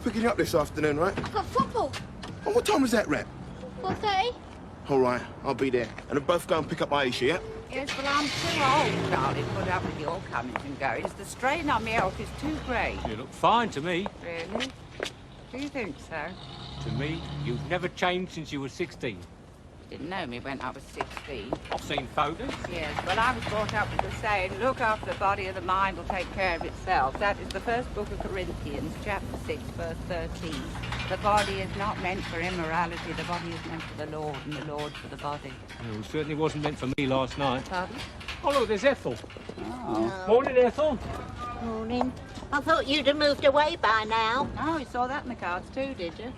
picking you up this afternoon, right? I've got football. Oh, what time was that, Rep? 4:30. All right, I'll be there. And we'll both go and pick up Aisha, yeah? Yes, well, I'm too old, darling, to put up with your comings and goings. The strain on my health is too great. You look fine to me. Really? Do you think so? To me, you've never changed since you were 16. Didn't know me when I was 16. I've seen photos. Yes, well, I was brought up with the saying, look after the body and the mind will take care of itself. That is the first book of Corinthians, chapter 6, verse 13. The body is not meant for immorality. The body is meant for the Lord, and the Lord for the body. Well, it certainly wasn't meant for me last night. Pardon? Oh, look, there's Ethel. Oh. Morning, Ethel. Morning. I thought you'd have moved away by now. Oh, you saw that in the cards too, did you?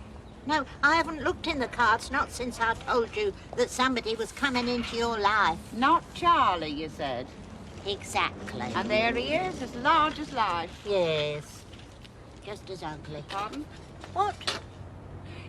No, I haven't looked in the cards, not since I told you that somebody was coming into your life. Not Charlie, you said. Exactly. And there he is, as large as life. Yes. Just as ugly. Pardon? What?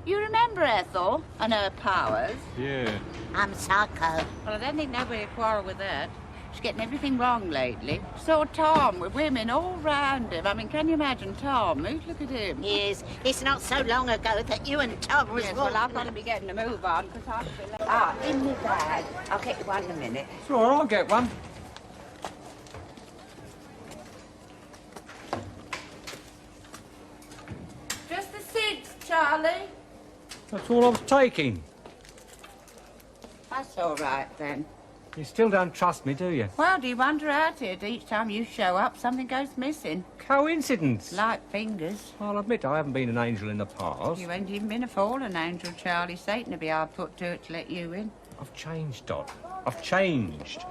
You remember Ethel and her powers? Yeah. I'm psycho. Well, I don't think nobody would quarrel with that. She's getting everything wrong lately. So Tom, with women all round him. I mean, can you imagine Tom? Look at him. Yes, it's not so long ago that you and Tom was... Yes, well, I've got to be getting a move on, because I feel like... Ah, in my bag. I'll get you one in a minute. Sure, I'll get one. Just the cigs, Charlie. That's all I was taking. That's all right, then. You still don't trust me, do you? Well, do you wonder at it? Each time you show up, something goes missing. Coincidence. Like fingers. I'll admit I haven't been an angel in the past. You ain't even been a fallen angel, Charlie. Satan would be hard put to it to let you in. I've changed, Dot. I've changed.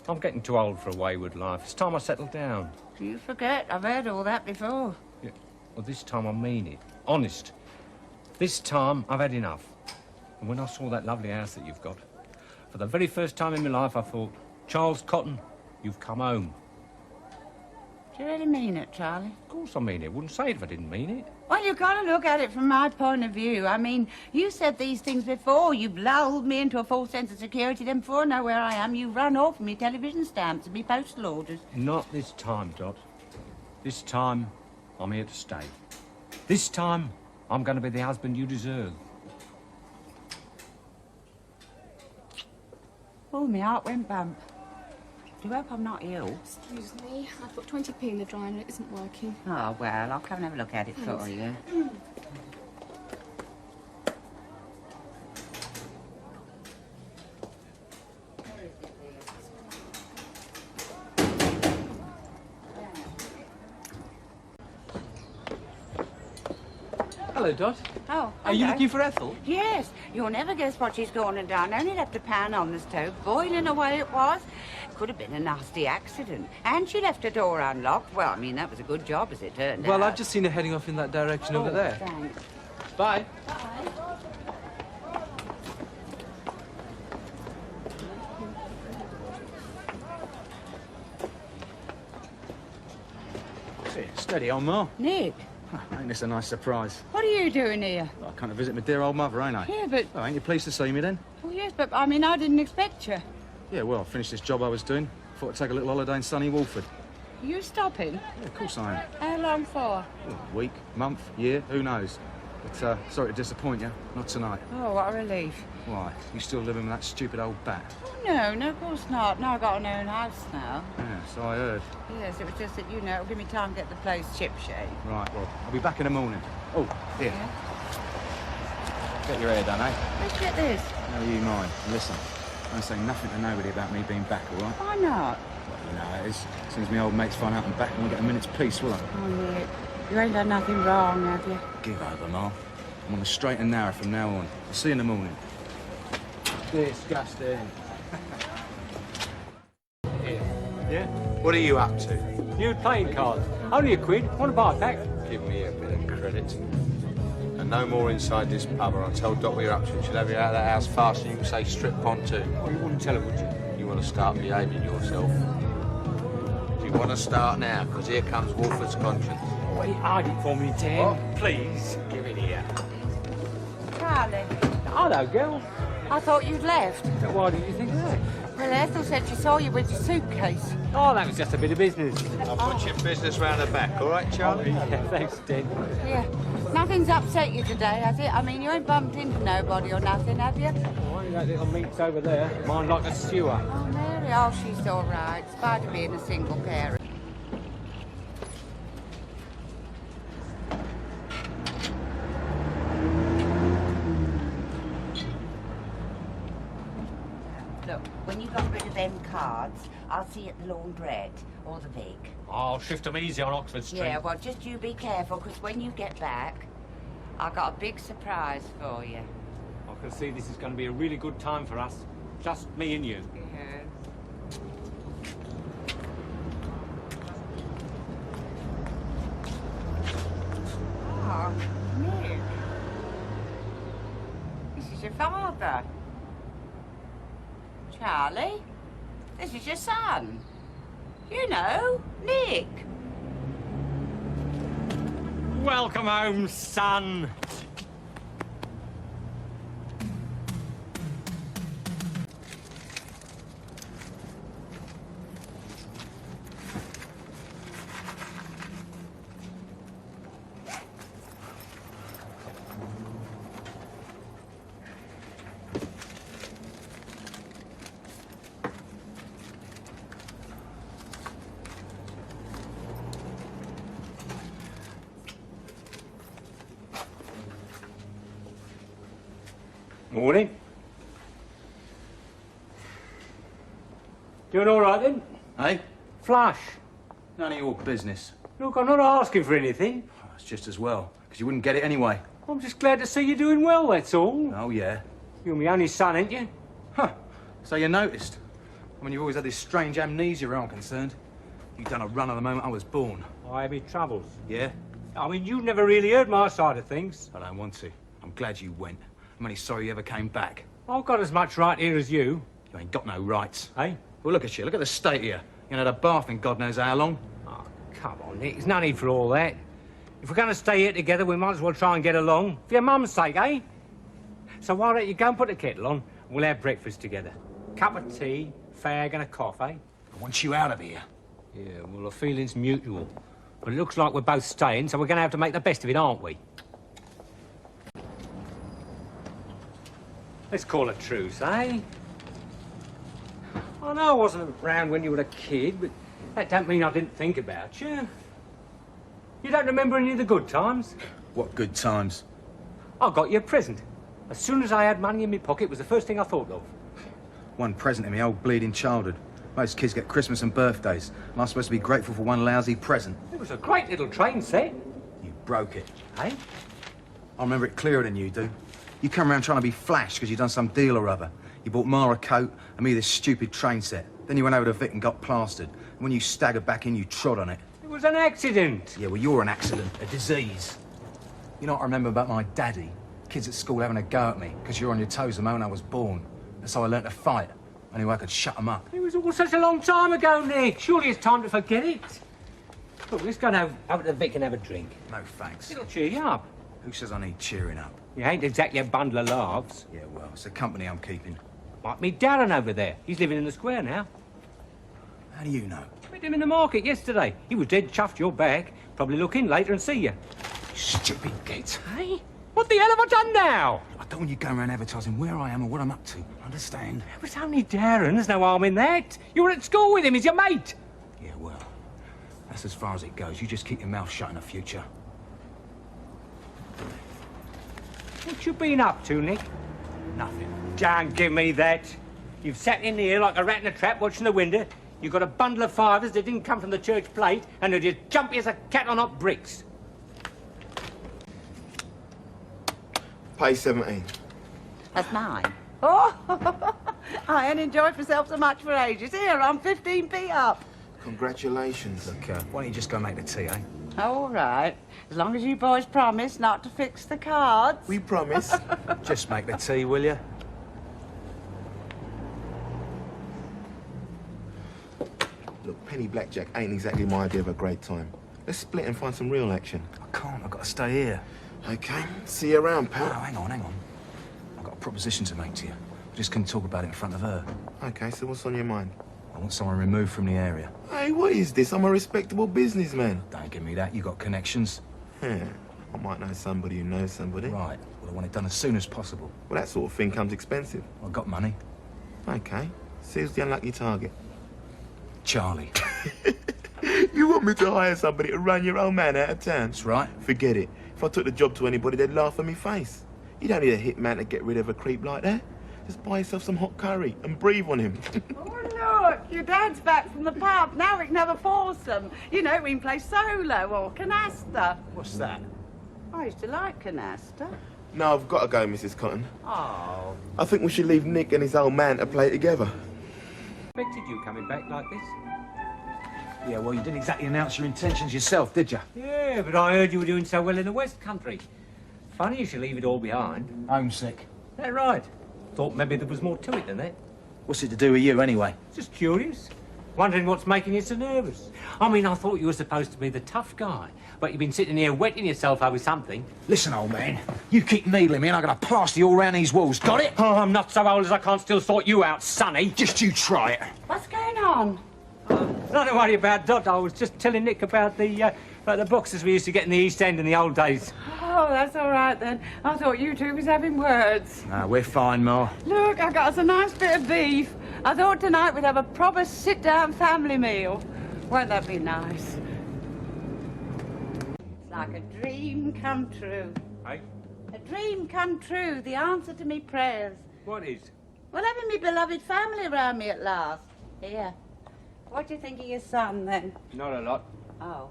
I'm getting too old for a wayward life. It's time I settled down. You forget, I've heard all that before. Yeah. Well, this time I mean it. Honest. This time I've had enough. And when I saw that lovely house that you've got, for the very first time in my life I thought, Charles Cotton, you've come home. Do you really mean it, Charlie? Of course I mean it. Wouldn't say it if I didn't mean it. Well, you've got to look at it from my point of view. I mean, you said these things before. You've lulled me into a false sense of security. Then before I know where I am, you've run off with me television stamps and me postal orders. Not this time, Dot. This time, I'm here to stay. This time, I'm going to be the husband you deserve. Oh, my heart went bump. Do you hope I'm not ill? Excuse me, I've got 20p in the dryer and it isn't working. Oh, well, I'll come and have a look at it for you. Hello, Dot. Oh, Are you hello. looking for Ethel? Yes, you'll never guess what she's going and done. Only left a pan on the stove, boiling away it was. Could have been a nasty accident. And she left her door unlocked. Well, I mean, that was a good job as it turned out. Well, I've just seen her heading off in that direction over there. Thanks. Bye. Steady on, Ma. Nick, Ain't this a nice surprise? what are you doing here? Well, I come to visit my dear old mother, ain't I? Yeah, but... Oh, ain't you pleased to see me then? Oh, yes, but, I mean, I didn't expect you. Yeah, well, I finished this job I was doing. Thought I'd take a little holiday in sunny Walford. Are you stopping? Yeah, of course I am. How long for? Well, week, month, year, who knows? But, sorry to disappoint you. Not tonight. Oh, what a relief. Why? You still living with that stupid old bat? Oh, no, of course not. No, I've got an own house now. Yeah, so I heard. Yes, it was just that, you know, it'll give me time to get the place ship-shape. Right, well, I'll be back in the morning. Oh, here. Yeah? Get your hair done, eh? Let's get this. No, you mind. Listen, don't say nothing to nobody about me being back, all right? Why not? Well, you know how it is. As soon as my old mates find out I'm back, I won't get a minute's peace, will I? Oh, Nick, you ain't done nothing wrong, have you? Give over, Ma. I'm on the straight and narrow from now on. I'll see you in the morning. Disgusting. Yeah? What are you up to? New playing cards. Only a quid. Want to buy a pack? Give me a bit of credit. And no more inside this pub, or I'll tell Doc what you're up to. She'll have you out of that house fast and you can say strip on too. Oh, you wouldn't tell her, would you? You want to start behaving yourself. Do you want to start now? Because here comes Wolford's conscience. Wait, hide it for me, Tim. What? Please. Give it here. Charlie, Hello, girl. I thought you'd left. Why did you think that? Well, Ethel said she saw you with your suitcase. Oh, that was just a bit of business. I'll put your business round the back, all right, Charlie? Yeah, thanks, Ted. Yeah. Nothing's upset you today, has it? I mean, you ain't bumped into nobody or nothing, have you? Oh, that little meat's over there. Mine like a sewer. Oh, Mary, oh, she's all right, in spite of being a single parent. Look, when you got rid of them cards, I'll see you at the laundrette or the Vic. I'll shift them easy on Oxford Street. Yeah, well, just you be careful, because when you get back, I've got a big surprise for you. I can see this is going to be a really good time for us. Just me and you. Yeah. Oh, Nick. This is your father. Charlie, this is your son. You know, Nick. Welcome home, son. Morning. Doing all right then? Hey? Flush. None of your business. Look, I'm not asking for anything. Oh, it's just as well, because you wouldn't get it anyway. I'm just glad to see you doing well, that's all. Oh, yeah? You're my only son, ain't you? Huh. So you noticed? I mean, you've always had this strange amnesia where I'm concerned. You've done a run of the moment I was born. I have my troubles. Yeah? I mean, you never really heard my side of things. I don't want to. I'm glad you went. I'm only sorry you ever came back. I've got as much right here as you. You ain't got no rights. Eh? Well, look at you. Look at the state of you. You ain't had a bath in God knows how long. Oh, come on, Nick. There's no need for all that. If we're going to stay here together, we might as well try and get along. For your mum's sake, eh? So why don't you go and put the kettle on, and we'll have breakfast together. Cup of tea, fag and a coffee. I want you out of here. Yeah, well, the feeling's mutual. But it looks like we're both staying, so we're going to have to make the best of it, aren't we? Let's call a truce, eh? I know I wasn't around when you were a kid, but that don't mean I didn't think about you. You don't remember any of the good times? What good times? I got you a present. As soon as I had money in my pocket, it was the first thing I thought of. One present in my old bleeding childhood. Most kids get Christmas and birthdays, and I'm supposed to be grateful for one lousy present. It was a great little train set. You broke it. Eh? I remember it clearer than you do. You come around trying to be flash because you'd done some deal or other. You bought Ma a coat and me this stupid train set. Then you went over to Vic and got plastered. And when you staggered back in, you trod on it. It was an accident. Yeah, well, you're an accident, a disease. You know what I remember about my daddy? Kids at school having a go at me because you were on your toes the moment I was born. That's how I learnt to fight. Only way I could shut them up. It was all such a long time ago, Nick. Surely it's time to forget it. Look, let's go and over to Vic and have a drink. No thanks. It'll cheer you up. Who says I need cheering up? You ain't exactly a bundle of laughs. Yeah, well, it's the company I'm keeping. Like me Darren over there. He's living in the square now. How do you know? Met him in the market yesterday. He was dead chuffed you're back. Probably look in later and see you. Stupid git. Hey? What the hell have I done now? I don't want you going around advertising where I am or what I'm up to. Understand? It was only Darren. There's no harm in that. You were at school with him. He's your mate. Yeah, well, that's as far as it goes. You just keep your mouth shut in the future. What you been up to, Nick? Nothing. Don't give me that. You've sat in here like a rat in a trap watching the window. You've got a bundle of fivers that didn't come from the church plate, and they're just jumpy as a cat on hot bricks. Pay 17. That's mine. Oh, I ain't enjoyed myself so much for ages. Here, I'm 15p up. Congratulations. Look, why don't you just go make the tea, eh? All right. As long as you boys promise not to fix the cards. We promise. Just make the tea, will you? Look, penny blackjack ain't exactly my idea of a great time. Let's split and find some real action. I can't. I've got to stay here. Okay. See you around, Oh, pal. hang on. I've got a proposition to make to you. I just couldn't talk about it in front of her. Okay, so what's on your mind? I want someone removed from the area. Hey, what is this? I'm a respectable businessman. Don't give me that. You got connections. Yeah, I might know somebody who knows somebody. Right. Well, I want it done as soon as possible. Well, that sort of thing comes expensive. I've got money. Okay. So who's the unlucky target? Charlie. You want me to hire somebody to run your old man out of town? That's right. Forget it. If I took the job to anybody, they'd laugh in my face. You don't need a hitman to get rid of a creep like that. Just buy yourself some hot curry and breathe on him. Oh, look, your dad's back from the pub. Now we can have a foursome. You know, we can play solo or canasta. What's that? I used to like canasta. No, I've got to go, Mrs. Cotton. Oh. I think we should leave Nick and his old man to play together. Expected you coming back like this. Yeah, well, you didn't exactly announce your intentions yourself, did you? Yeah, but I heard you were doing so well in the West Country. Funny you should leave it all behind. Homesick. Is that right? Thought maybe there was more to it than that. What's it to do with you, anyway? Just curious. Wondering what's making you so nervous. I mean, I thought you were supposed to be the tough guy, but you've been sitting here wetting yourself over something. Listen, old man, you keep needling me and I'm gonna plaster you all round these walls, got it? Oh, I'm not so old as I can't still sort you out, Sonny. Just you try it. What's going on? Don't worry about Dot. I was just telling Nick about the boxes we used to get in the East End in the old days. Oh, that's all right then. I thought you two was having words. No, we're fine, Ma. Look, I got us a nice bit of beef. I thought tonight we'd have a proper sit-down family meal. Won't that be nice? It's like a dream come true. Hey? A dream come true, the answer to me prayers. What is? Well, having me beloved family around me at last. Here. What do you think of your son, then? Not a lot. Oh.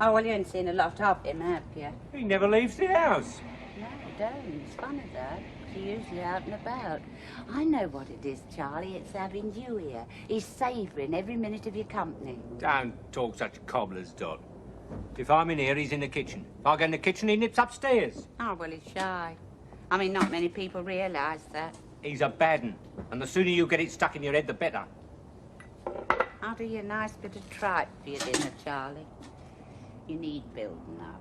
Oh, well, you ain't seen a lot of him, have you? He never leaves the house. No, I don't. It's funny, Dad. You're usually out and about. I know what it is, Charlie. It's having you here. He's savouring every minute of your company. Don't talk such cobblers, Dot. If I'm in here, he's in the kitchen. If I go in the kitchen, he nips upstairs. Oh, well, he's shy. I mean, not many people realise that. He's a bad un, and the sooner you get it stuck in your head, the better. I'll do you a nice bit of tripe for your dinner, Charlie. You need building up.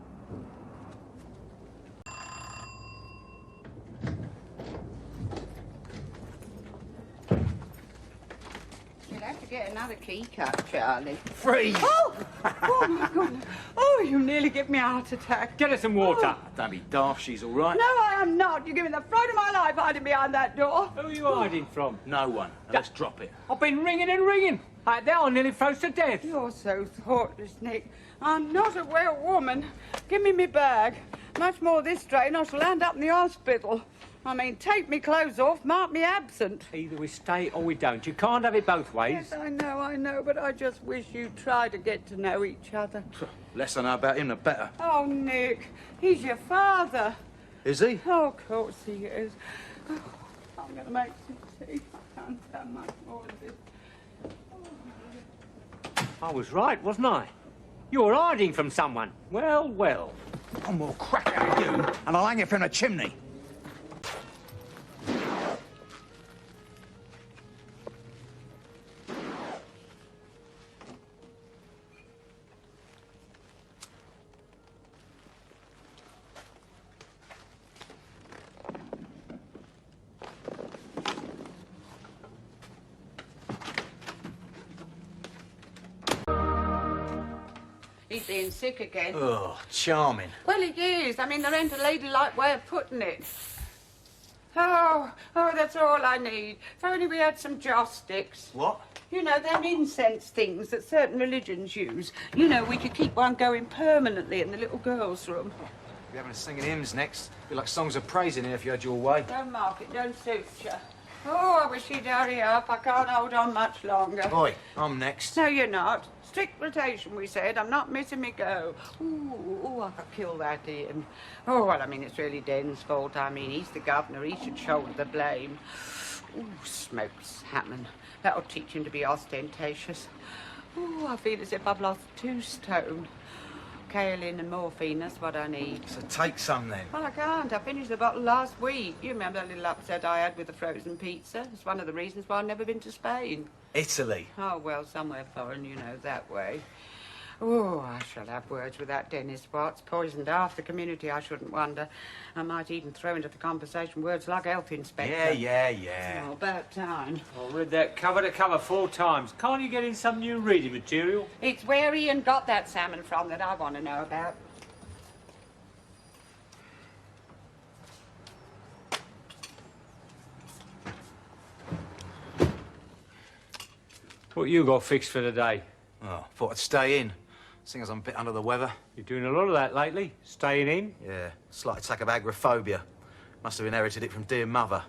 You'll have to get another key cut, Charlie. Freeze! Oh! Oh, my goodness. Oh, you nearly give me a heart attack. Get her some water. Don't be daft, she's all right. No, I am not. You're giving the fright of my life hiding behind that door. Who are you hiding from? No one. Now, let's drop it. I've been ringing and ringing. Like that, I nearly froze to death. You're so thoughtless, Nick. I'm not a well woman. Give me my bag. Much more this train, I shall end up in the hospital. I mean, take me clothes off, mark me absent. Either we stay or we don't. You can't have it both ways. Yes, I know, but I just wish you'd try to get to know each other. Less I know about him, the better. Oh, Nick, he's your father. Is he? Oh, of course he is. Oh, I'm going to make some tea. I can't stand much more of this. I was right, wasn't I? You were hiding from someone. Well, well. One more crack at you, and I'll hang it from the chimney. He's being sick again. Oh, charming. Well, it is. I mean, there ain't a ladylike way of putting it. Oh, that's all I need. If only we had some joss sticks. What? You know, them incense things that certain religions use. You know, we could keep one going permanently in the little girls' room. We're having us singing hymns next. Be like songs of praise in here if you had your way. Don't mark it, don't suit you. Oh, I wish you'd hurry up. I can't hold on much longer. Oi, I'm next. No, you're not. Strict rotation, we said. I'm not missing me go. Ooh, I could kill that Ian. Oh, well, I mean, it's really Den's fault. I mean, he's the governor. He should shoulder the blame. Ooh, smokes, Hammond. That'll teach him to be ostentatious. Ooh, I feel as if I've lost 2 stone. Kaolin and morphine, that's what I need. So take some then. Well, I can't. I finished the bottle last week. You remember that little upset I had with the frozen pizza? It's one of the reasons why I've never been to Spain. Italy. Oh, well, somewhere foreign, you know, that way. Oh, I shall have words with that Dennis Watts. Poisoned half the community, I shouldn't wonder. I might even throw into the conversation words like health inspector. Yeah. Oh, about time. I've read that cover to cover 4 times. Can't you get in some new reading material? It's where Ian got that salmon from that I want to know about. What you got fixed for today? Oh, thought I'd stay in. Seeing as I'm a bit under the weather. You're doing a lot of that lately, staying in. Yeah, slight attack of agoraphobia. Must have inherited it from dear mother.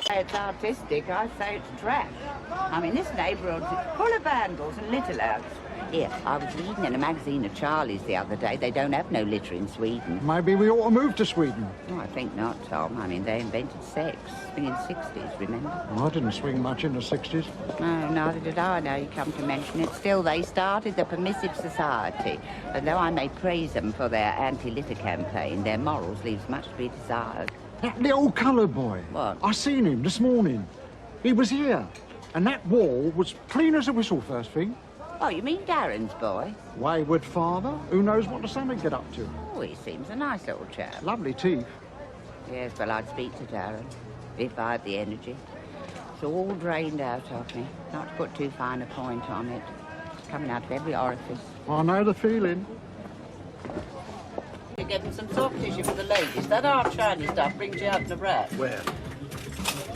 It's artistic, I say it's trash. I mean, this neighbourhood's full of vandals and litter lads. Here, I was reading in a magazine of Charlie's the other day. They don't have no litter in Sweden. Maybe we ought to move to Sweden. Oh, I think not, Tom. I mean, they invented sex in the 60s, remember? Well, I didn't swing much in the 60s. No, neither did I, now you come to mention it. Still, they started the Permissive Society. And though I may praise them for their anti-litter campaign, their morals leaves much to be desired. That little coloured boy. What? I seen him this morning. He was here. And that wall was clean as a whistle first thing. Oh, you mean Darren's boy? Wayward father. Who knows what the son would get up to? Oh, he seems a nice little chap. Lovely teeth. Yes, well, I'd speak to Darren, if I had the energy. It's all drained out of me. Not to put too fine a point on it. It's coming out of every orifice. I know the feeling. You're getting some soft tissue for the ladies. That hard shiny stuff brings you out in a breath. Where?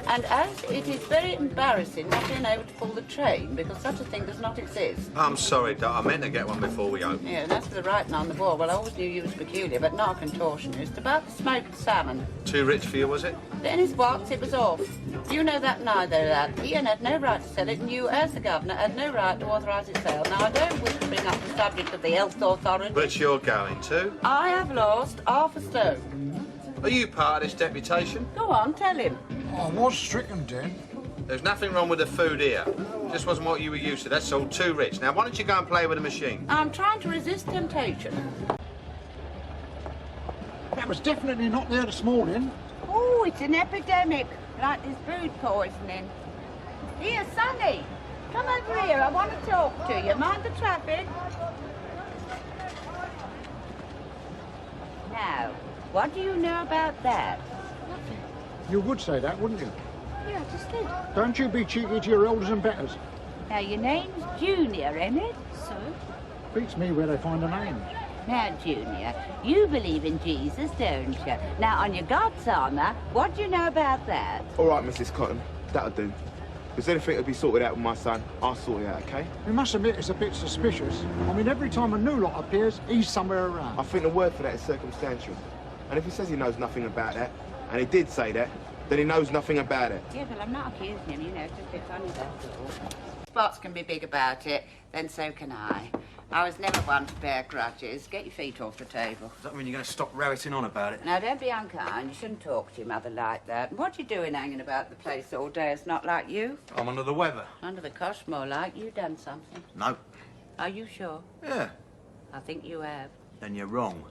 And as it is very embarrassing not being able to pull the train, because such a thing does not exist. I'm sorry, Doc. I meant to get one before we open. Yeah, and as for the writing on the wall, well, I always knew you was peculiar, but not a contortionist. About the smoked salmon. Too rich for you, was it? Dennis Watts, it was off. You know that neither that. Ian had no right to sell it, and you, as the governor, had no right to authorise its sale. Now, I don't wish to bring up the subject of the health authority. But you're going to. I have lost half a stone. Are you part of this deputation? Go on, tell him. I was stricken, Den. There's nothing wrong with the food here. Just wasn't what you were used to. That's all too rich. Now, why don't you go and play with the machine? I'm trying to resist temptation. That was definitely not there this morning. Oh, it's an epidemic, like this food poisoning. Here, Sonny, come over here. I want to talk to you. Mind the traffic. Now, what do you know about that? You would say that, wouldn't you? Yeah, I just did. Don't you be cheeky to your elders and betters. Now, your name's Junior, isn't it? So? Beats me where they find the names. Now, Junior, you believe in Jesus, don't you? Now, on your God's honour, what do you know about that? All right, Mrs. Cotton, that'll do. If there's anything to be sorted out with my son, I'll sort it out, okay? We must admit it's a bit suspicious. I mean, every time a new lot appears, he's somewhere around. I think the word for that is circumstantial. And if he says he knows nothing about that, and he did say that, then he knows nothing about it. Yeah, well, I'm not accusing him, you know, it's just a bit funny, that's all. Spots can be big about it, then so can I. I was never one to bear grudges. Get your feet off the table. Does that mean you're going to stop rabbitting on about it? Now, don't be unkind. You shouldn't talk to your mother like that. What you doing hanging about the place all day? It's not like you. I'm under the weather. Under the cosh, more like. You done something. No. Are you sure? Yeah. I think you have. Then you're wrong.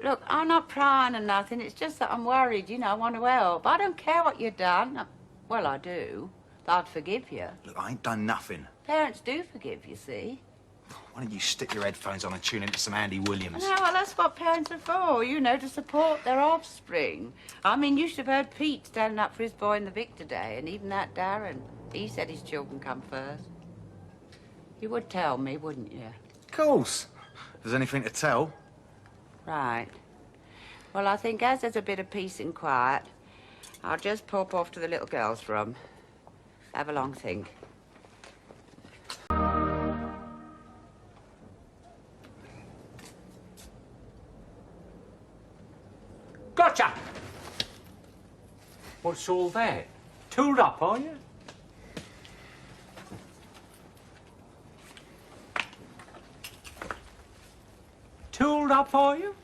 Look, I'm not prying or nothing. It's just that I'm worried, you know, I want to help. I don't care what you've done. Well, I do. I'd forgive you. Look, I ain't done nothing. Parents do forgive, you see. Why don't you stick your headphones on and tune into some Andy Williams? No, well, that's what parents are for, you know, to support their offspring. I mean, you should have heard Pete standing up for his boy in the Vic today, and even that Darren. He said his children come first. You would tell me, wouldn't you? Of course. If there's anything to tell. Right. Well, I think as there's a bit of peace and quiet, I'll just pop off to the little girl's room. Have a long think. Gotcha! What's all that? Tooled up, are you? Tooled up, are you?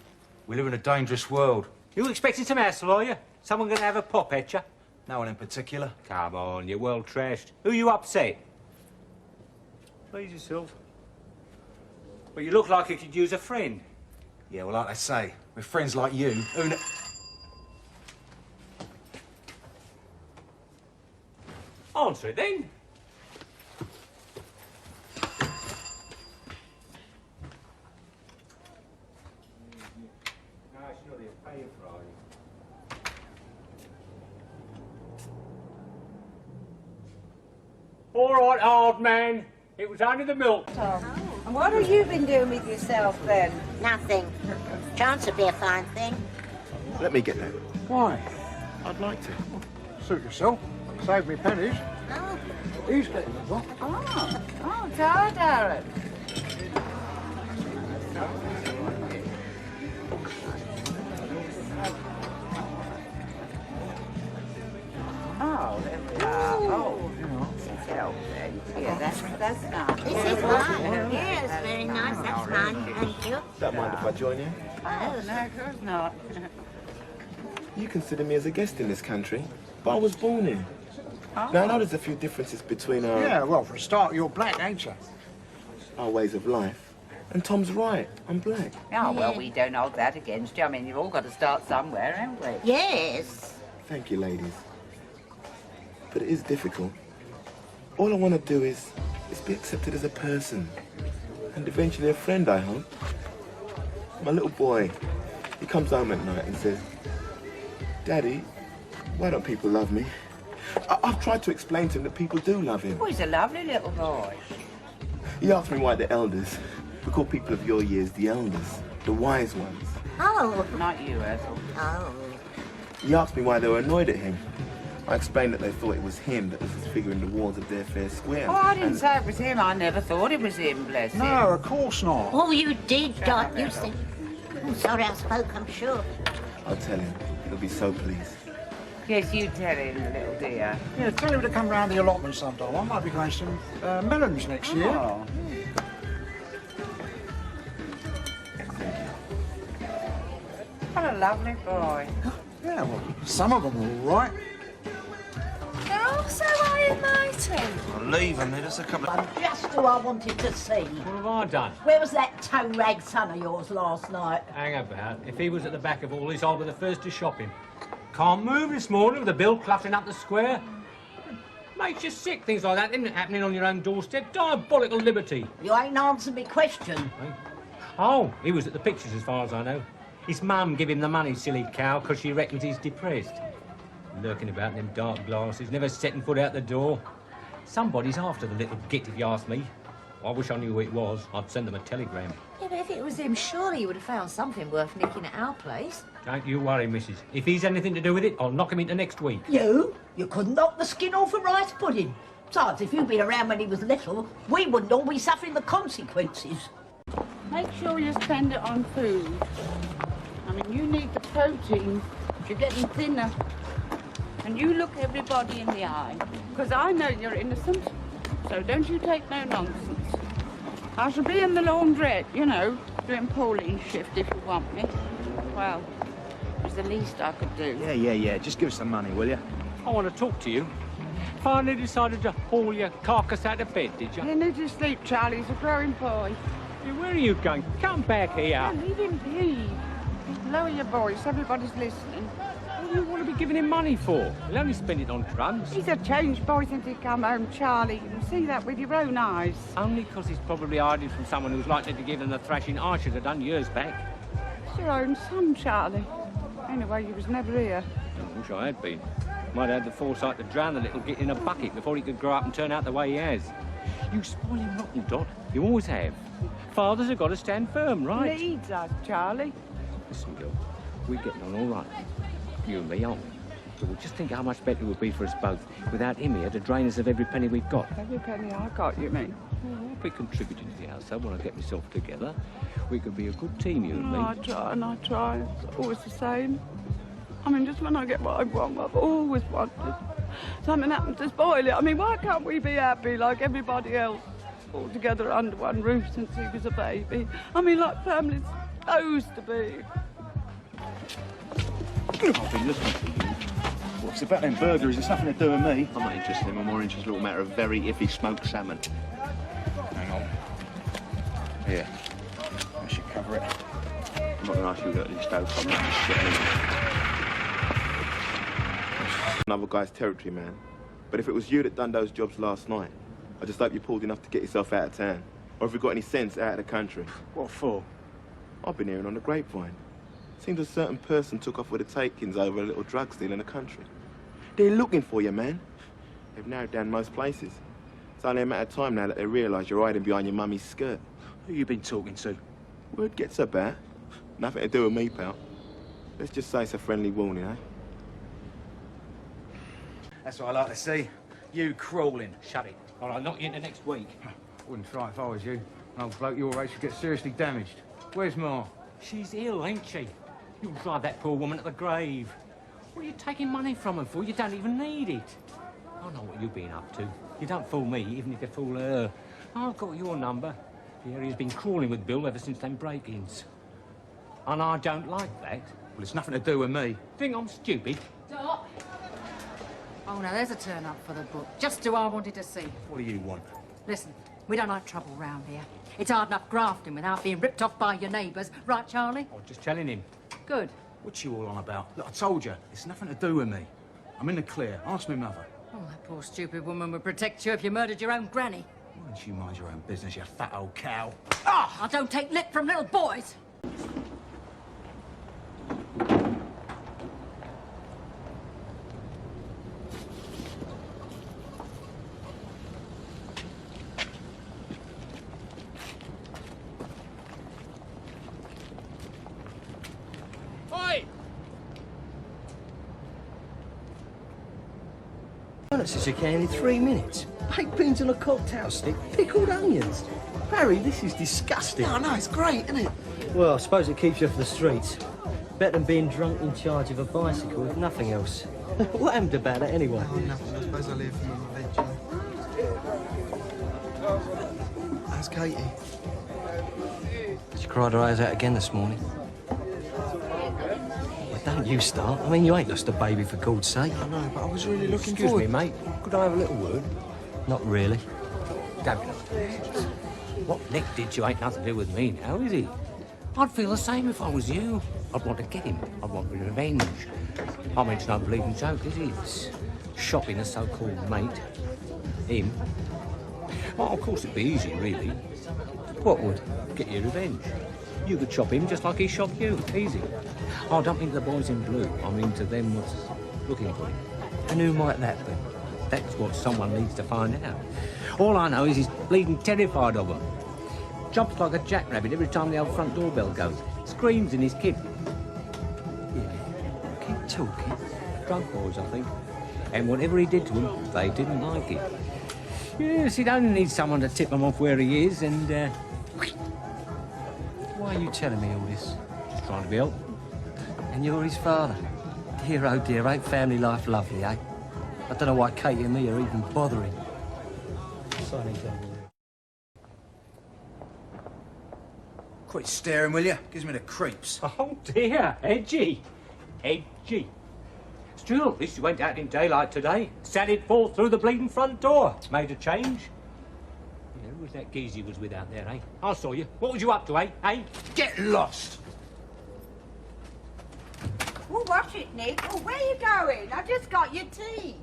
We live in a dangerous world. You expecting some hassle, are you? Someone gonna have a pop at you? No one in particular. Come on, you're well trashed. Who you upset? Please yourself. But you look like you could use a friend. Yeah, well, like they say, with friends like you, who kn- Answer it then. All right, old man. It was only the milk. And what have you been doing with yourself then? Nothing. Chance would be a fine thing. Let me get that. Why? I'd like to. Suit yourself. Save me pennies. Oh, He's getting the lot. Oh, God, Darren. Oh, there we are. Oh, this is helping. Yeah, that's nice. this is mine. Yes, very nice. That's mine. Thank you. Don't mind if I join you. Oh, no, of course not. You consider me as a guest in this country, but I was born here. Now, I know there's a few differences between Yeah, well, for a start, you're black, ain't you? our ways of life. And Tom's right, I'm black. Oh, well, we don't hold that against you. I mean, you've all got to start somewhere, haven't we? Yes. Thank you, ladies. But it is difficult. All I want to do is be accepted as a person. And eventually a friend, I hope. My little boy, he comes home at night and says, Daddy, why don't people love me? I've tried to explain to him that people do love him. Oh, he's a lovely little boy. He asked me why the elders, we call people of your years the elders, the wise ones. Oh. Not you, Ethel. Oh. He asked me why they were annoyed at him. I explained that they thought it was him that was his figure in the walls of their fair square. Oh, I didn't say it was him. I never thought it was him, bless him. No, of course not. Oh, you did, Dot. You said. I'm sorry I spoke, I'm sure. I'll tell him. He'll be so pleased. Yes, you tell him, little dear. Yeah, tell him to come round the allotment sometime. I might be growing some melons next year. Oh. What a lovely boy. Yeah, well, some of them are all right. They're all so animating. I'll leave them. There's a couple of... Just who I wanted to see. What have I done? Where was that toe-rag son of yours last night? Hang about. If he was at the back of all this, I'll be the first to shop him. Can't move this morning with the bill cluttering up the square. Makes you sick, things like that, isn't it? Happening on your own doorstep. Diabolical liberty. You ain't answered me question. Eh? Oh, he was at the pictures as far as I know. His mum give him the money, silly cow, because she reckons he's depressed. Lurking about in them dark glasses, never setting foot out the door. Somebody's after the little git, if you ask me. I wish I knew who it was. I'd send them a telegram. Yeah, but if it was him, surely you would have found something worth nicking at our place. Don't you worry, missus. If he's anything to do with it, I'll knock him into next week. You? You couldn't knock the skin off a rice pudding. Besides, if you'd been around when he was little, we wouldn't all be suffering the consequences. Make sure you spend it on food. I mean, you need the protein. You're getting thinner. And you look everybody in the eye. Because I know you're innocent. So don't you take no nonsense. I shall be in the laundrette, you know, doing Pauline's shift if you want me. Well, it's the least I could do. Yeah. Just give us some money, will you? I want to talk to you. Finally decided to haul your carcass out of bed, did you? You need to sleep, Charlie. He's a growing boy. Hey, where are you going? Come back here. Yeah, leave him be. Lower your voice. Everybody's listening. What do you want to be giving him money for? He'll only spend it on drugs. He's a changed boy since he come home, Charlie. You can see that with your own eyes. Only because he's probably hiding from someone who's likely to give him the thrashing I should have done years back. It's your own son, Charlie. Anyway, you was never here. I wish I had been. Might have had the foresight to drown the little git in a bucket before he could grow up and turn out the way he has. You spoil him rotten, Dot. You always have. Fathers have got to stand firm, right? Needs us, Charlie. Listen, girl, we're getting on all right. You and me, aren't we? But we'll just think how much better it would be for us both without him here to drain us of every penny we've got. Every penny I got, you mean? Well, if we contribute to the household when I get myself together, we could be a good team, you and me. I try and I try. It's always the same. I mean, just when I get what I want, I've always wanted. Something happens to spoil it. I mean, why can't we be happy like everybody else? All together under one roof since he was a baby. I mean, like families supposed to be. I've been looking for you. What's about them burglaries? It's nothing to do with me. I'm not interested in them. I'm more interested in a little matter of very iffy smoked salmon. Hang on. Here. I should cover it. I'm not going to ask you to go to the stove. I'm not just shit. Another guy's territory, man. But if it was you that done those jobs last night, I just hope you pulled enough to get yourself out of town. Or if you've got any sense, out of the country. What for? I've been hearing on the grapevine. Seems a certain person took off with the takings over a little drug deal in the country. They're looking for you, man. They've narrowed down most places. It's only a matter of time now that they realise you're hiding behind your mummy's skirt. Who you been talking to? Word gets about. Nothing to do with me, pal. Let's just say it's a friendly warning, eh? That's what I like to see. You crawling. Shut it. All right, not into next week. Wouldn't try if I was you. An old bloke your age would get seriously damaged. Where's Ma? She's ill, ain't she? You'll drive that poor woman to the grave. What are you taking money from her for? You don't even need it. I know what you've been up to. You don't fool me, even if you fool her. I've got your number. The area's been crawling with Bill ever since them break-ins. And I don't like that. Well, it's nothing to do with me. Think I'm stupid? Stop. Oh, now there's a turn-up for the book. Just who I wanted to see. What do you want? Listen, we don't like trouble round here. It's hard enough grafting without being ripped off by your neighbours. Right, Charlie? I was just telling him. Good. What you all on about? Look, I told you, it's nothing to do with me. I'm in the clear. Ask me mother. Oh, that poor stupid woman would protect you if you murdered your own granny. Why don't you mind your own business, you fat old cow? Ah! I don't take lip from little boys. Says you can in 3 minutes. Baked beans on a cocktail stick, pickled onions. Barry, this is disgusting. No, it's great, isn't it? Well, I suppose it keeps you off the streets. Better than being drunk in charge of a bicycle, if nothing else. What happened about it, anyway? Oh, nothing. I suppose I live from them eventually. How's Katie? She cried her eyes out again this morning. Don't you start. I mean, you ain't lost a baby, for God's sake. I know, but I was really looking Excuse forward... me, mate. Could I have a little word? Not really. Don't be like what Nick did to you ain't nothing to do with me now, is it? I'd feel the same if I was you. I'd want to get him. I'd want revenge. I mean, it's no bleeding joke, is it? It's shopping a so-called mate. Him. Well, of course it'd be easy, really. What would? Get your revenge. You could chop him just like he shot you. Easy. Oh, I don't mean to the boys in blue. I mean to them what's looking for him. And who might that be? That's what someone needs to find out. All I know is he's bleeding terrified of them. Jumps like a jackrabbit every time the old front doorbell goes. Screams in his kit. Yeah, keep talking. Drug boys, I think. And whatever he did to them, they didn't like it. Yes, he'd only need someone to tip him off where he is and, Why are you telling me all this? just trying to be helpful. And you're his father. Dear, oh dear, ain't family life lovely, eh? I don't know why Katie and me are even bothering. Sonny, Quit staring, will you? Gives me the creeps. Oh dear, edgy. Edgy. Still, at least you went out in daylight today. Sallied forth through the bleeding front door. Made a change. Yeah, who was that geezer you was with out there, eh? I saw you. What was you up to, eh? Eh? Get lost! Oh, watch it, Nick. Oh, where are you going? I just got your tea.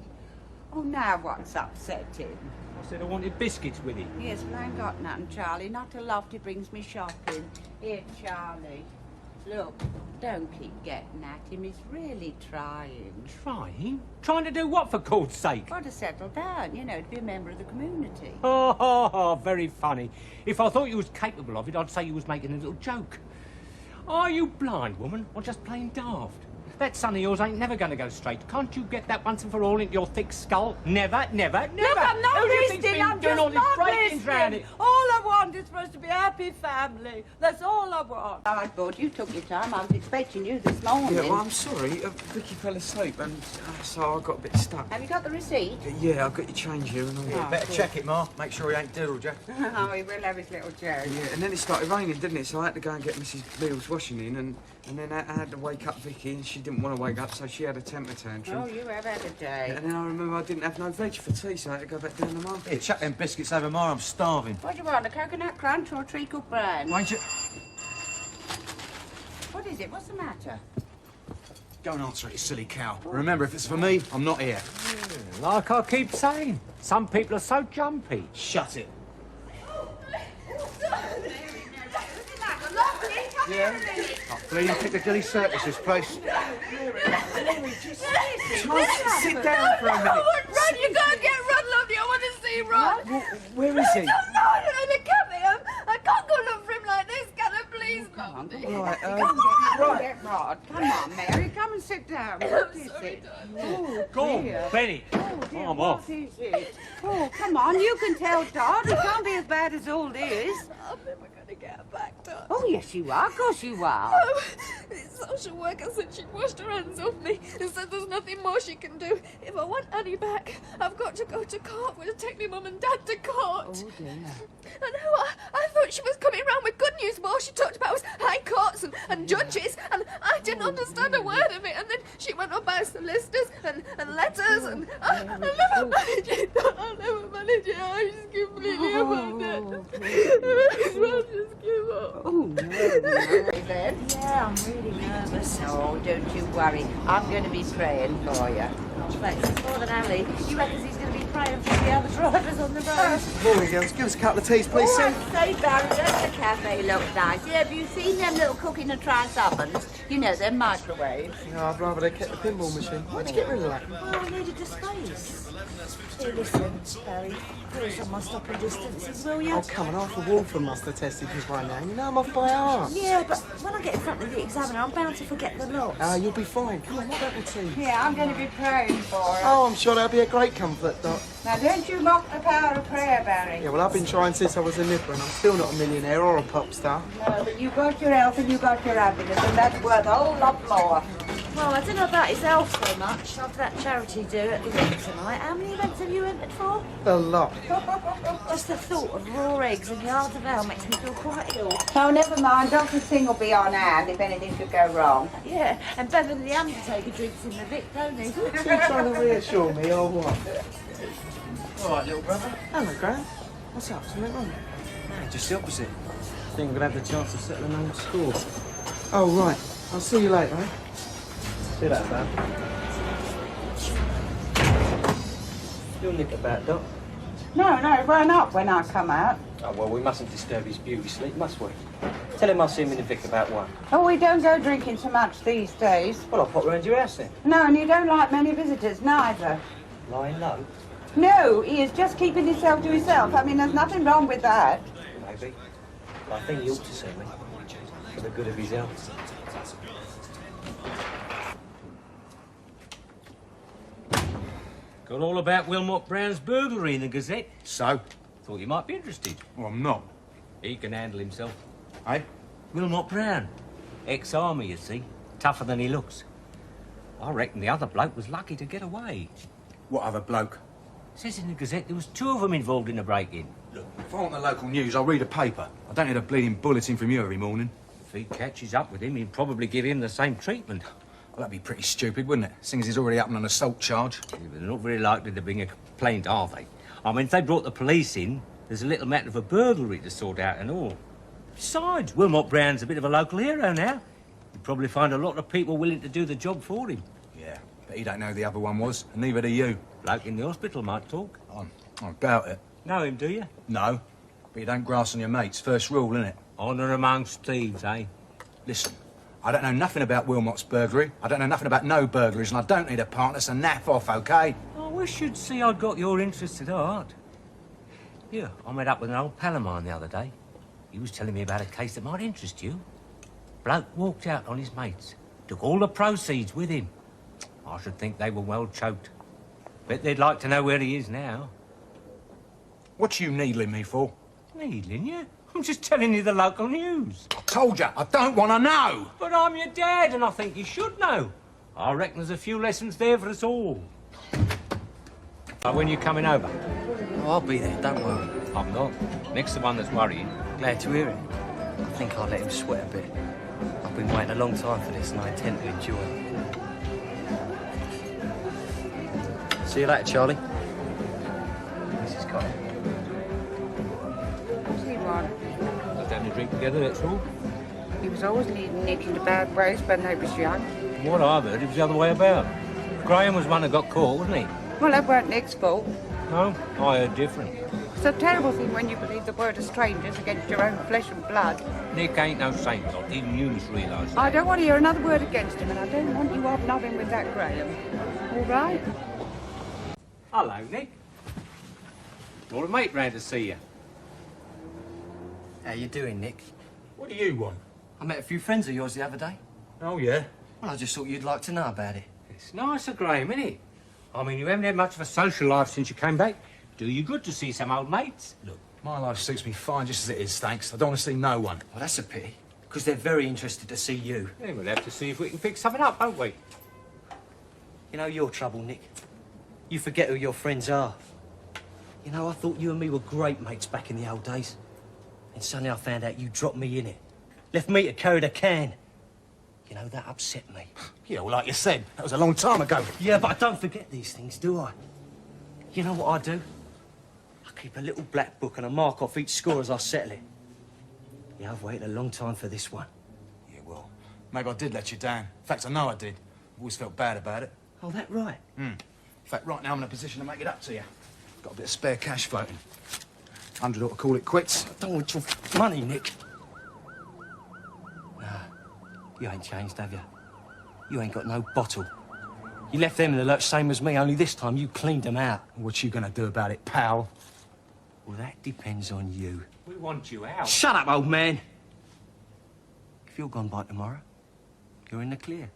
Oh, now what's upsetting? I said I wanted biscuits with it. Yes, well, I ain't got nothing, Charlie. Not till Lofty brings me shopping. Here, Charlie. Look, don't keep getting at him. He's really trying. Trying? Trying to do what, for God's sake? Got to settle down, you know, to be a member of the community. Oh, very funny. If I thought you was capable of it, I'd say you was making a little joke. Are you blind, woman, or just plain daft? That son of yours ain't never going to go straight. Can't you get that once and for all into your thick skull? Never, never, never. Look, I'm not Who do you think's listening. been I'm doing just all these not break-ins round listening. it? All I want is for us to be a happy family. That's all I want. All right, Bud, you took your time. I was expecting you this morning. Yeah, well, I'm sorry. Vicky fell asleep and so I got a bit stuck. Have you got the receipt? Yeah, I've got your change here and all Yeah, that. better check it, Ma. Make sure he ain't diddled you. Oh, he will have his little joke. Yeah, and then it started raining, didn't it? So I had to go and get Mrs. Beale's washing in, and then I had to wake up Vicky, and she didn't want to wake up, so she had a temper tantrum. Oh, you have had a day. And then I remember I didn't have no veg for tea, so I had to go back down the market. Here, chuck them biscuits over, Ma. I'm starving. What do you want, a coconut crunch or a treacle bran? Why don't you... What is it? What's the matter? Go and answer it, you silly cow. Remember, if it's for me, I'm not here. Yeah, like I keep saying, some people are so jumpy. Shut it. Yeah. Oh, bleeding Piccadilly Circus, this place. Sit down for a minute. Run, you can't get run, lovely. I want to see he run? Where is he? I don't know. They're coming. I can't go look for him like this. Can I please, Mum? Right, Get Rod. Come on, Mary. Come and sit down. What is it? Oh, Go on, dear. Benny. Oh, dear, I'm what off. is it? Oh, come on. You can tell Dad. It can't be as bad as all this. I'm never going to get her back, Dad. Oh, yes, you are. Of course you are. The social worker said she'd washed her hands off me and said there's nothing more she can do. If I want Annie back, I've got to go to court. We'll take me Mum and Dad to court. Oh, dear. I know, I thought she was coming round with good news, but all she talked about was high courts and judges, and I didn't understand a word of it. And then she went on about solicitors and letters, and I'll never manage it. I'll never manage it. I just completely abandoned. I just want to just give up. Oh, no. Then? Yeah, I'm really nervous. Oh, don't you worry. I'm going to be praying for you. Thanks. It's more than Ali. You reckon he's going to be praying for the other drivers on the road? Morning, girls. Give us a couple of teas, please, Oh, sir. I say, Barry, does the cafe look nice? Yeah, have you seen them little cooking and trice ovens? You know, them microwaves. No, I'd rather they kept the pinball machine. Why'd you get rid of that? Oh, I needed the space. Hey, listen, Barry, put us on my stopping distances, will you? Oh, come on. Arthur Walford must have tested this by now. You know I'm off by heart. Yeah, but when I get in front of the examiner, I'm bound to forget the lot. You'll be fine. Come on, what about the tea? Yeah, I'm going to be praying for her. Oh, I'm sure that'll be a great comfort, Doc. Now, don't you mock the power of prayer, Barry. Yeah, well, I've been trying since I was a nipper, and I'm still not a millionaire or a pop star. No, but you got your health and you got your happiness, and that's worth a whole lot more. Well, I don't know about his health so much after that charity do at the event tonight. How many events have you entered for? A lot. Just the thought of raw eggs and yards of ale makes me feel quite ill. Oh, never mind. Dr. Singh will be on hand if anything should go wrong. Yeah, and Bevan the Undertaker drinks in the Vic, don't he? You trying to reassure me or what? All right, little brother. Hello, Gran. What's up? Something wrong? No, just the opposite. I think I'm going to have the chance to settle an old score. Oh, right. I'll see you later, eh? See that, Bab? You'll nick about, Doc. No, why not when I come out? Oh, well, we mustn't disturb his beauty sleep, must we? Tell him I'll see him in the Vic about 1. Oh, we don't go drinking so much these days. Well, I'll pop round your house then. No, and you don't like many visitors, neither. Lying low? No, he is just keeping himself to himself. I mean, there's nothing wrong with that. Maybe. But I think he ought to see me. For the good of his health. Got all about Wilmot Brown's burglary in the Gazette. So? Thought you might be interested. Well, I'm not. He can handle himself. Eh? Wilmot Brown. Ex-army, you see. Tougher than he looks. I reckon the other bloke was lucky to get away. What other bloke? Says in the Gazette there was 2 of them involved in the break-in. Look, if I want the local news, I'll read a paper. I don't need a bleeding bulletin from you every morning. If he catches up with him, he'd probably give him the same treatment. Well, that'd be pretty stupid, wouldn't it? Seeing as he's already up on an assault charge. Yeah, but they're not very likely to bring a complaint, are they? I mean, if they brought the police in, there's a little matter of a burglary to sort out and all. Besides, Wilmot Brown's a bit of a local hero now. You'd probably find a lot of people willing to do the job for him. Yeah, but he don't know who the other one was, and neither do you. Bloke in the hospital might talk. I doubt it. Know him, do you? No, but you don't grass on your mates. First rule, innit? Honour amongst thieves, eh? Listen, I don't know nothing about Wilmot's burglary. I don't know nothing about no burglaries, and I don't need a partner, so naff off, OK? I wish you'd see I'd got your interest at heart. Yeah, I met up with an old pal of mine the other day. He was telling me about a case that might interest you. Bloke walked out on his mates, took all the proceeds with him. I should think they were well choked. Bet they'd like to know where he is now. What you needling me for? Needling you? I'm just telling you the local news. I told you, I don't want to know. But I'm your dad, and I think you should know. I reckon there's a few lessons there for us all. When you coming over? Oh, I'll be there, don't worry. I'm not. Nick's the one that's worrying. Glad to hear it. I think I'll let him sweat a bit. I've been waiting a long time for this, and I intend to enjoy it. See you later, Charlie. Mrs. Cotton. What's he want? Let's have a drink together, that's all. He was always leading Nick into bad ways when they was young. From what I've heard, it was the other way about. Graham was one who got caught, wasn't he? Well, that weren't Nick's fault. No, I heard different. It's a terrible thing when you believe the word of strangers against your own flesh and blood. Nick ain't no saint, Dot. Even you must realise that. I don't want to hear another word against him, and I don't want you hobnobbing with that Graham. All right? Hello, Nick. Brought a mate round to see you. How you doing, Nick? What do you want? I met a few friends of yours the other day. Oh, yeah? Well, I just thought you'd like to know about it. It's nice of Graham, isn't it? I mean, you haven't had much of a social life since you came back. Do you good to see some old mates? Look, my life suits me fine just as it is, thanks. I don't want to see no one. Well, that's a pity, because they're very interested to see you. Yeah, we'll have to see if we can pick something up, won't we? You know your trouble, Nick? You forget who your friends are. You know, I thought you and me were great mates back in the old days. And suddenly I found out you dropped me in it. Left me to carry the can. You know, that upset me. Yeah, well, like you said, that was a long time ago. Yeah, but I don't forget these things, do I? You know what I do? I keep a little black book and I mark off each score as I settle it. Yeah, I've waited a long time for this one. Yeah, well, maybe I did let you down. In fact, I know I did. I've always felt bad about it. Oh, that right? In fact, right now I'm in a position to make it up to you. Got a bit of spare cash floating. 100 ought to call it quits. I don't want your money, Nick. Nah, you ain't changed, have you? You ain't got no bottle. You left them in the lurch same as me, only this time you cleaned them out. What you gonna do about it, pal? Well, that depends on you. We want you out. Shut up, old man! If you're gone by tomorrow, you're in the clear.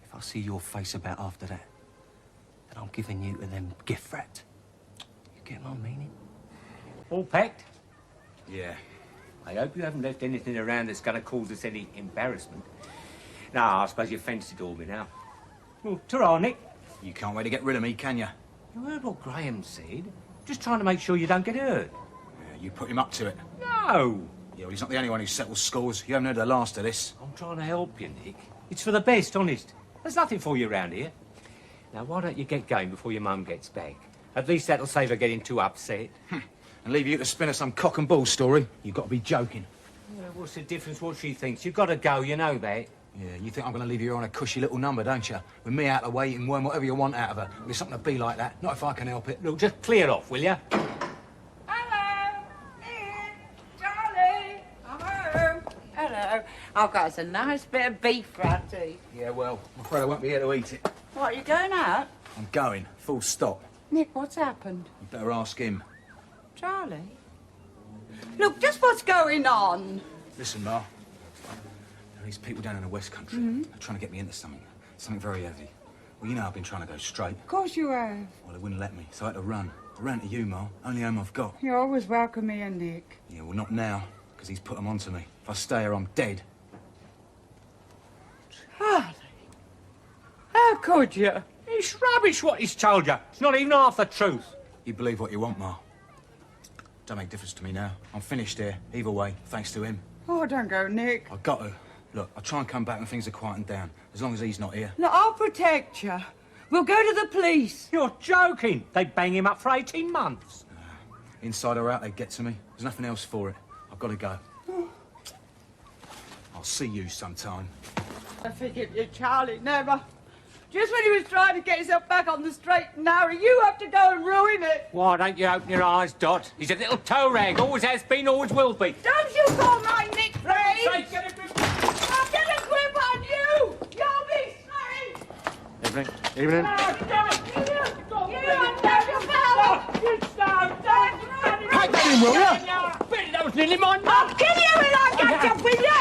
If I see your face about after that, then I'm giving you to them gift wrapped. You get my meaning? All packed? Yeah. I hope you haven't left anything around that's going to cause us any embarrassment. No, I suppose you've fenced it all me now. Well, ta-ra, Nick. You can't wait to get rid of me, can you? You heard what Graham said. Just trying to make sure you don't get hurt. Yeah, you put him up to it. No! Yeah, well, he's not the only one who settles scores. You haven't heard the last of this. I'm trying to help you, Nick. It's for the best, honest. There's nothing for you around here. Now, why don't you get going before your mum gets back? At least that'll save her getting too upset. And leave you to spin her some cock and bull story? You've got to be joking. Yeah, what's the difference what she thinks? You've got to go, you know that. Yeah, you think I'm going to leave you on a cushy little number, don't you? With me out of the way, you can worm whatever you want out of her. There's something to be like that. Not if I can help it. Look, just clear off, will you? Hello, Ian, Charlie, I'm home. Hello. I've got us a nice bit of beef for our tea. Yeah, well, I'm afraid I won't be here to eat it. What, you going out? I'm going, full stop. Nick, what's happened? You better ask him. Charlie? Look, just what's going on? Listen, Ma. There are these people down in the West Country. They're trying to get me into something very heavy. Well, you know I've been trying to go straight. Of course you have. Well, they wouldn't let me, so I had to run. I ran to you, Ma. Only home I've got. You're always welcome here, Nick. Yeah, well, not now, because he's put them onto me. If I stay here, I'm dead. Charlie? How could you? It's rubbish what he's told you. It's not even half the truth. You believe what you want, Ma. Don't make difference to me now. I'm finished here, either way, thanks to him. Oh, don't go, Nick. I've got to. Look, I'll try and come back when things are quieting down, as long as he's not here. Look, I'll protect you. We'll go to the police. You're joking. They'd bang him up for 18 months. Inside or out, they get to me. There's nothing else for it. I've got to go. I'll see you sometime. I figured you, Charlie, never. Just when he was trying to get himself back on the straight and narrow, you have to go and ruin it. Why don't you open your eyes, Dot? He's a little toe rag. Always has been, always will be. Don't you call my Nick, please! Say, get a grip. I'll get a grip on you! You'll be sorry! Evening. Evening. Pack that in, will you? Billy, that was nearly mine. I'll kill you when I catch up with you!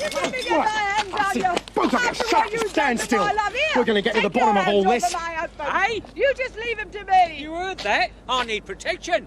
You let me get my hands on you! Both of you, shut up, stand still. We're going to get to the bottom of all this. Hey, you just leave him to me. You heard that? I need protection.